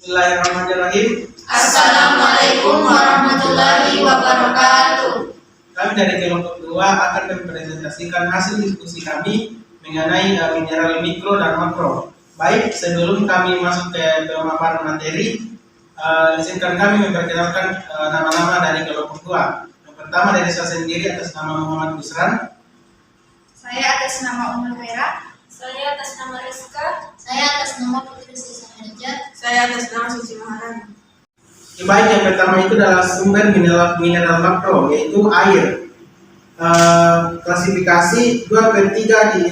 Bismillahirrahmanirrahim. Assalamualaikum warahmatullahi wabarakatuh. Kami dari kelompok 2 akan mempresentasikan hasil diskusi kami mengenai mineral mikro dan makro. Baik, sebelum kami masuk ke pemaparan materi, izinkan kami memperkenalkan nama-nama dari kelompok 2. Yang pertama dari saya sendiri atas nama Muhammad Busran. Saya atas nama Umar Vera. Saya atas nama Rizka. Saya atas nama Putri Sisa Herja. Saya atas nama Suci Maharani. Baik, yang pertama itu adalah sumber mineral makro, yaitu air. Klasifikasi 2/3 di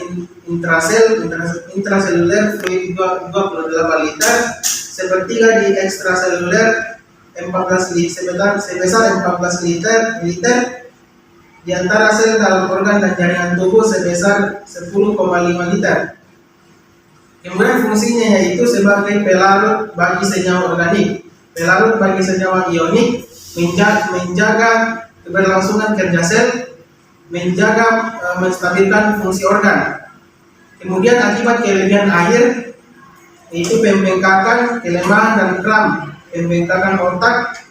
intraseluler fluid 28 liter, sepertiga di ekstraseluler 14 liter, sebesar 14 liter, di antara sel dalam organ dan jaringan tubuh sebesar 10,5 liter. Kemudian fungsinya yaitu sebagai pelarut bagi senyawa organik, pelarut bagi senyawa ionik, menjaga keberlangsungan kerja sel, menjaga menstabilkan fungsi organ. Kemudian akibat kelebihan air yaitu pembengkakan, kelemahan dan kram, pembengkakan otak,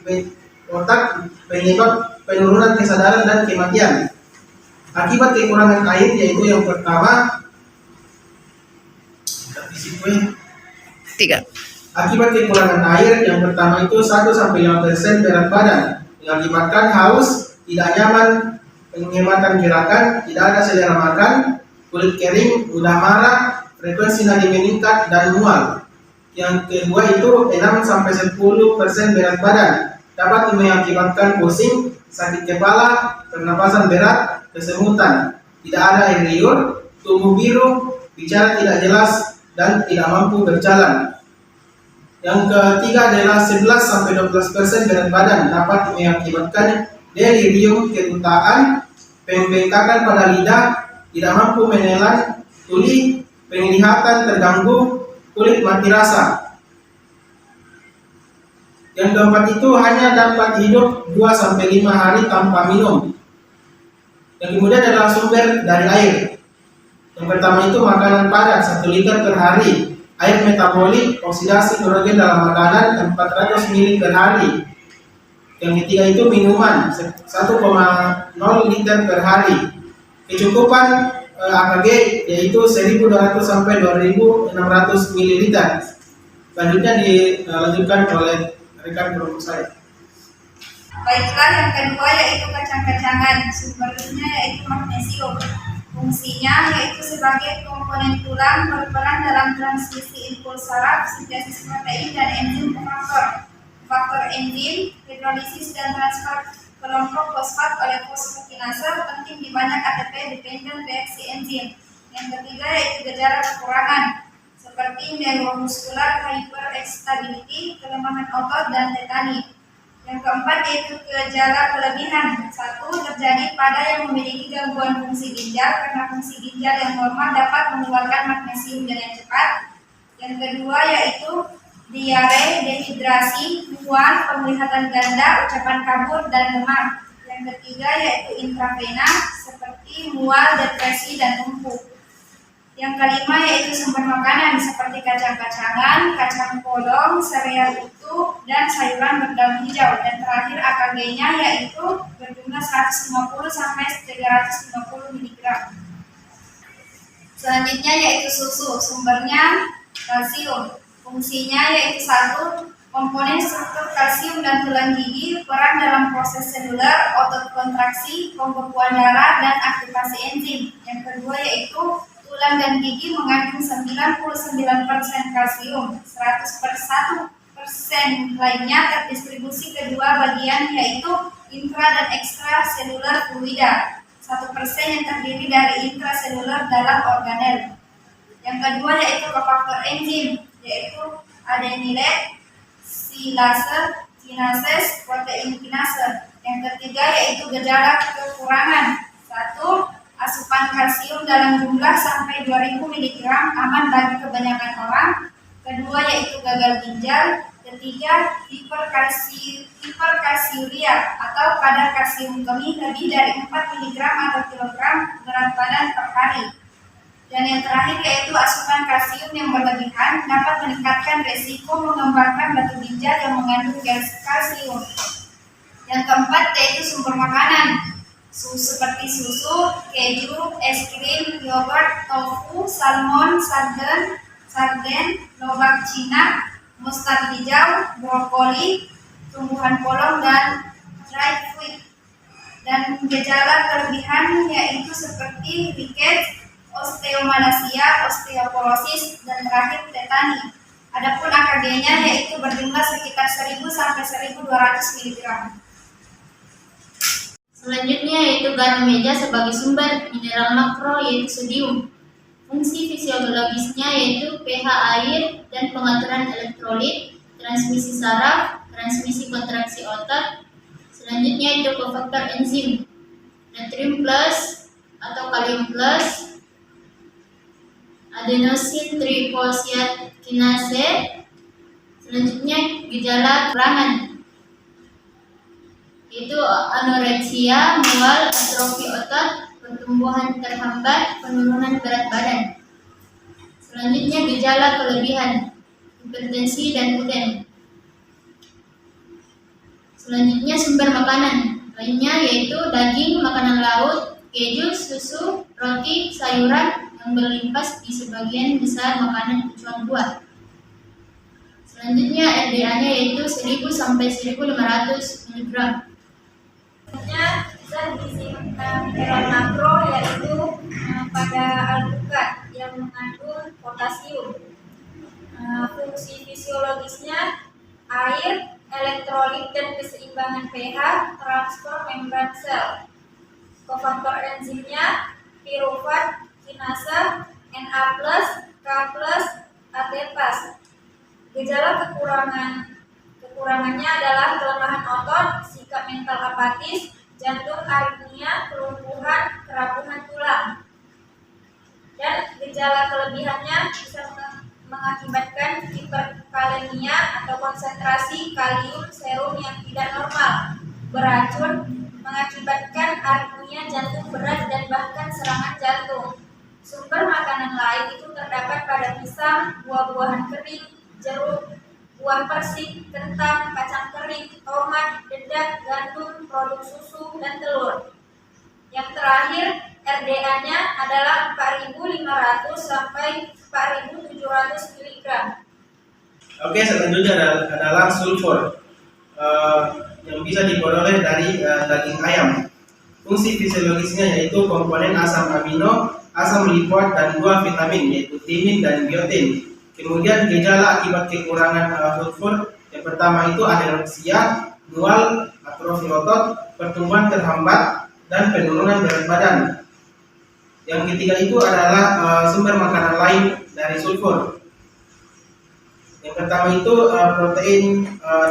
penyebab penurunan kesadaran dan kematian. Akibat kekurangan air yaitu yang pertama, akibat kekurangan air yang pertama itu 1-5% berat badan, mengakibatkan haus, tidak nyaman, penghematan gerakan, tidak ada selera makan, kulit kering, mudah marah, frekuensi nadi meningkat, dan mual. Yang kedua itu 6-10% berat badan, dapat mengakibatkan pusing, sakit kepala, pernapasan berat, kesemutan, tidak ada air liur, tubuh biru, bicara tidak jelas, dan tidak mampu berjalan. Yang ketiga adalah 11-12% berat badan, dapat mengakibatkan delirium, kebutaan, pembengkakan pada lidah, tidak mampu menelan, tuli, penglihatan terganggu, kulit mati rasa. Yang keempat itu hanya dapat hidup 2-5 hari tanpa minum. Yang kemudian adalah sumber dari air. Yang pertama itu makanan padat 1 liter per hari, air metabolik, oksidasi hidrogen dalam makanan 400 ml per hari. Yang ketiga itu minuman 1,0 liter per hari. Kecukupan AKG yaitu 1.200 sampai 2.600 ml. Selanjutnya dilanjutkan oleh rekan kelompok saya. Baiklah, yang kedua yaitu kacang-kacangan. Sumbernya yaitu magnesium. Fungsinya yaitu sebagai komponen tulang, berperan dalam transmisi impuls saraf, sintesis protein dan enzim faktor enzim, hidrolisis dan transfer kelompok fosfat oleh fosfokinase penting di banyak ATP dependent reaksi enzim. Yang ketiga yaitu gejala kekurangan seperti neuromuskular hyperexstability, kelemahan otot dan tetani. Yang keempat yaitu gejala kelebihan. 1. Terjadi pada yang memiliki gangguan fungsi ginjal karena fungsi ginjal yang normal dapat mengeluarkan magnesium dengan cepat. Yang kedua yaitu diare, dehidrasi, mual, penglihatan ganda, ucapan kabur dan lemah. Yang ketiga yaitu intravena seperti mual, depresi dan lumpuh. Yang kelima yaitu sumber makanan seperti kacang-kacangan, kacang polong, sereal utuh, dan sayuran berdaun hijau. Dan terakhir AKG-nya yaitu berjumlah 150 sampai 350 mg. Selanjutnya yaitu susu, sumbernya kalsium. Fungsinya yaitu 1. Komponen struktur kalsium dan tulang gigi, peran dalam proses seluler, otot kontraksi, pembekuan darah, dan aktivasi enzim. Yang kedua yaitu tulang dan gigi mengandung 99% kalsium, 101% lainnya terdistribusi ke dua bagian yaitu intra dan ekstra seluler fluida, 1% yang terdiri dari intraseluler dalam organel. Yang kedua yaitu kofaktor enzim, yaitu adenylate, silase, kinases, protein kinase. Yang ketiga yaitu gejala kekurangan. 1. Asupan kalsium dalam jumlah sampai 2000 mg aman bagi kebanyakan orang. Kedua yaitu gagal ginjal. Ketiga hiperkalsiuria atau kadar kalsium kemih lebih dari 4 mg atau kilogram berat badan per hari. Dan yang terakhir yaitu asupan kalsium yang berlebihan dapat meningkatkan resiko mengembangkan batu ginjal yang mengandung kalsium. Yang keempat yaitu sumber makanan, seperti susu, keju, es krim, yogurt, tofu, salmon, sarden, lobak Cina, mustard hijau, brokoli, tumbuhan polong, dan dried fruit. Dan gejala kelebihan yaitu seperti rickets, osteomalacia, osteoporosis, dan terakhir tetani. Adapun AKG-nya yaitu berjumlah sekitar 1000 sampai 1200 mg. Selanjutnya yaitu garam meja sebagai sumber mineral makro yaitu sodium. Fungsi fisiologisnya yaitu pH air dan pengaturan elektrolit, transmisi saraf, transmisi kontraksi otot. Selanjutnya itu kofaktor enzim, natrium plus atau kalium plus, adenosine trifosfatkinase. Selanjutnya gejala kekurangan yaitu anoreksia, mual, atrofi otot, pertumbuhan terhambat, penurunan berat badan. Selanjutnya gejala kelebihan, hipertensi dan gluten. Selanjutnya sumber makanan lainnya yaitu daging, makanan laut, keju, susu, roti, sayuran yang berlimpah di sebagian besar makanan kecuali buah. Selanjutnya RDA-nya yaitu 1000 sampai 1500 mg. Selanjutnya zat gizi mineral makro yaitu pada alpukat yang mengandung potasium. Fungsi fisiologisnya air, elektrolit dan keseimbangan pH, transfer membran sel. Kofaktor enzimnya pirufat, kinasa, Na+, K+, ATPase. Gejala kekurangannya adalah kelemahan otot, sikap mental apatis, jantung aritmia, kelumpuhan, kerapuhan tulang. Dan gejala kelebihannya bisa mengakibatkan hiperkalemia atau konsentrasi kalium serum yang tidak normal, beracun, mengakibatkan aritmia jantung berat dan bahkan serangan jantung. Sumber makanan lain itu terdapat pada pisang, buah-buahan kering, jeruk, buah persik, kentang, kacang kering, tomat, dedak, gandum, produk susu, dan telur. Yang terakhir, RDA-nya adalah 4.500 sampai 4.700 mg. Oke, selanjutnya adalah sulfur yang bisa diperoleh dari daging ayam. Fungsi fisiologisnya yaitu komponen asam amino, asam lipoat, dan 2 vitamin yaitu timin dan biotin. Kemudian gejala akibat kekurangan sulfur yang pertama itu anoreksia, mual, atrofi otot, pertumbuhan terhambat, dan penurunan berat badan. Yang ketiga itu adalah sumber makanan lain dari sulfur. Yang pertama itu protein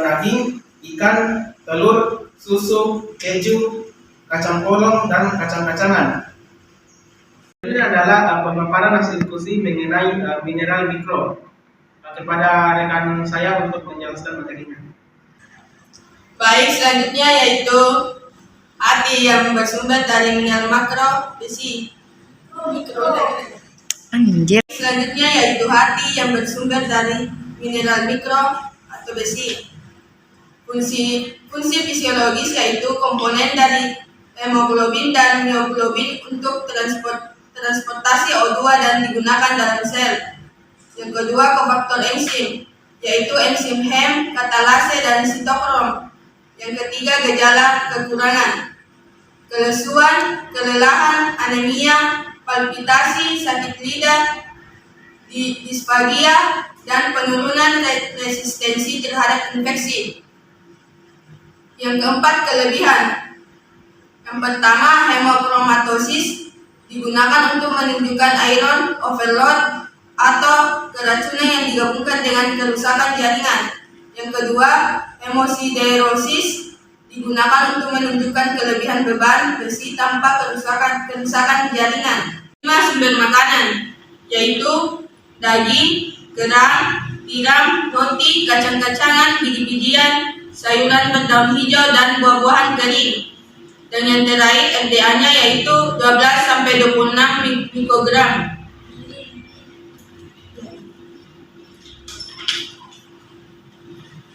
daging, ikan, telur, susu, keju, kacang polong, dan kacang-kacangan. Ini adalah pemaparan hasil diskusi mengenai mineral mikro. Kepada rekan saya untuk menjelaskan materinya. Baik, selanjutnya yaitu hati yang bersumber dari mineral makro, besi. Selanjutnya yaitu hati yang bersumber dari mineral mikro atau besi. Fungsi fisiologis yaitu komponen dari hemoglobin dan mioglobin untuk transportasi O2 dan digunakan dalam sel. Yang kedua, kofaktor enzim, yaitu enzim Hem, katalase, dan sitokrom. Yang ketiga, gejala kekurangan, kelesuan, kelelahan, anemia, palpitasi, sakit lidah, disfagia, dan penurunan resistensi terhadap infeksi. Yang keempat, kelebihan. Yang pertama, hemochromatosis digunakan untuk menunjukkan iron overload atau keracunan yang digabungkan dengan kerusakan jaringan. Yang kedua, hemosiderosis digunakan untuk menunjukkan kelebihan beban besi tanpa kerusakan jaringan. 5 sumber makanan yaitu daging, kerang, tiram, roti, kacang-kacangan, biji-bijian, sayuran berdaun hijau, dan buah-buahan kering. Dan yang terakhir RDA-nya yaitu 12 sampai 26 mikrogram.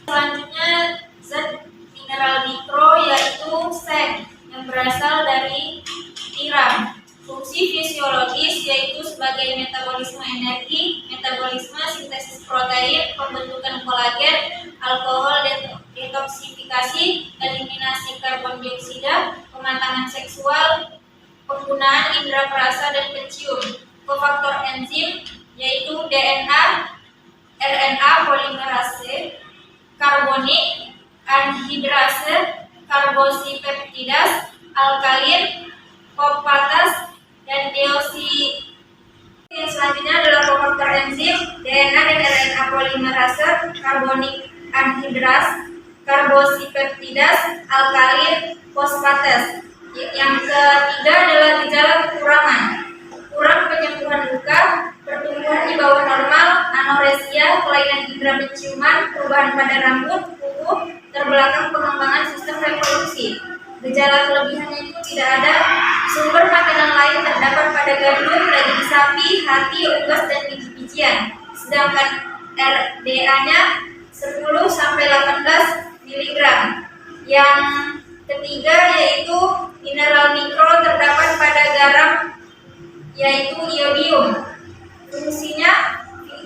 Selanjutnya zat mineral mikro yaitu seng yang berasal dari tiram. Fungsi fisiologis yaitu sebagai metabolisme energi, metabolisme sintesis protein, pembentukan kolagen, alkohol detoksifikasi, eliminasi karbon dioksida, pematangan seksual, penggunaan indera perasa dan pencium. Kofaktor enzim yaitu DNA, RNA polimerase, karbonik, anhidrase, karbosipeptidas, alkalin, fosfatas, dan deoksi. Yang selanjutnya adalah kofaktor enzim, DNA dan RNA polimerase, karbonik, anhidras, karbosipeptidas, alkalin, fosfatas. Yang ketiga adalah gejala kekurangan, kurang penyembuhan luka, pertumbuhan di bawah normal, anoreksia, kelainan indera penciuman, perubahan pada rambut, kuku, terbelakang pengembangan sistem reproduksi. Gejala kelebihannya itu tidak ada. Sumber makanan lain terdapat pada gandum, daging sapi, hati, unggas, dan biji-bijian. Sedangkan RDA-nya 10-18 mg. Yang ketiga yaitu mineral mikro terdapat pada garam yaitu iodium.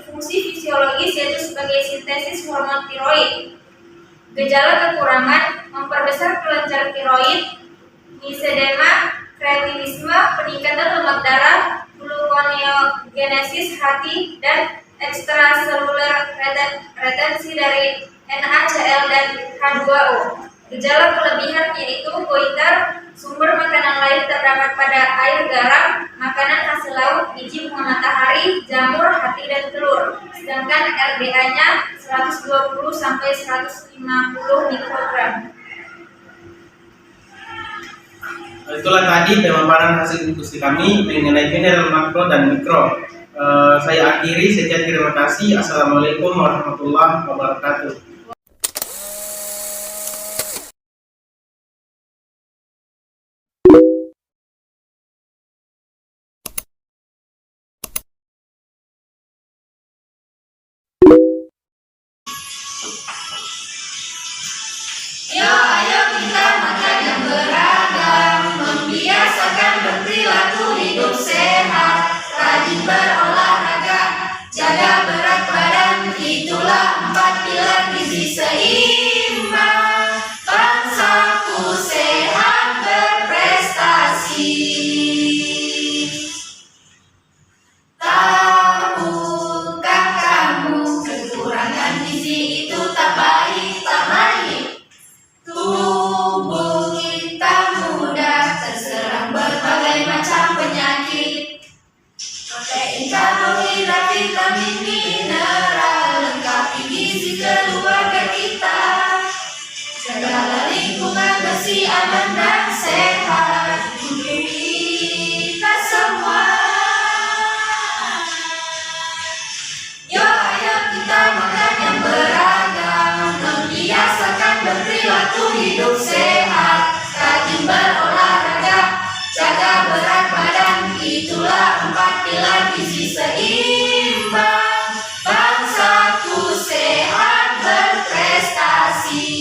Fungsi fisiologis yaitu sebagai sintesis hormon tiroid. Gejala kekurangan memperbesar kelenjar tiroid, misedema, kreatinisme, peningkatan lemak darah, gluconeogenesis hati, dan ekstraseluler retensi dari NaCl dan H2O. Gejala kelebihan yaitu goiter, sumber makanan lain terdapat pada air garam, makanan hasil laut, biji bunga matahari, jamur, hati, dan telur. Sedangkan RDA-nya 120-150 mikrogram. Itulah tadi pemaparan hasil diskusi kami mengenai mineral makro dan mikro. Saya akhiri, sekian terima kasih. Assalamualaikum warahmatullahi wabarakatuh. Yo, ayo kita makan yang beragam, membiasakan berperilaku hidup sehat, rajin berolahraga, jaga berat badan, itulah 4 pilar gizi seimbang. Bangsaku sehat berprestasi. Tahukah kamu kekurangan gizi itu tak baik, tak baik. Tubuh kita mudah terserang berbagai macam penyakit. Protein, karbohidrat, vitamin, mineral, lengkapi gizi keluarga kita. Segala lingkungan bersih, aman, dan sehat untuk kita semua. Yo, ayo kita makan yang beragam, membiasakan berperilaku hidup sehat, rajin berolahraga, jaga berat badan, itulah 4 pilar gizi seimbang. Bangsaku sehat berprestasi.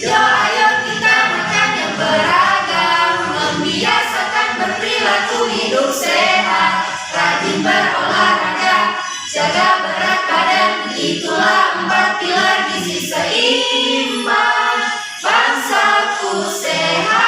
Yo, ayo kita makan yang beragam, membiasakan berperilaku hidup sehat, rajin berolahraga, jaga berat badan, itulah 4 pilar gizi seimbang. Bangsaku sehat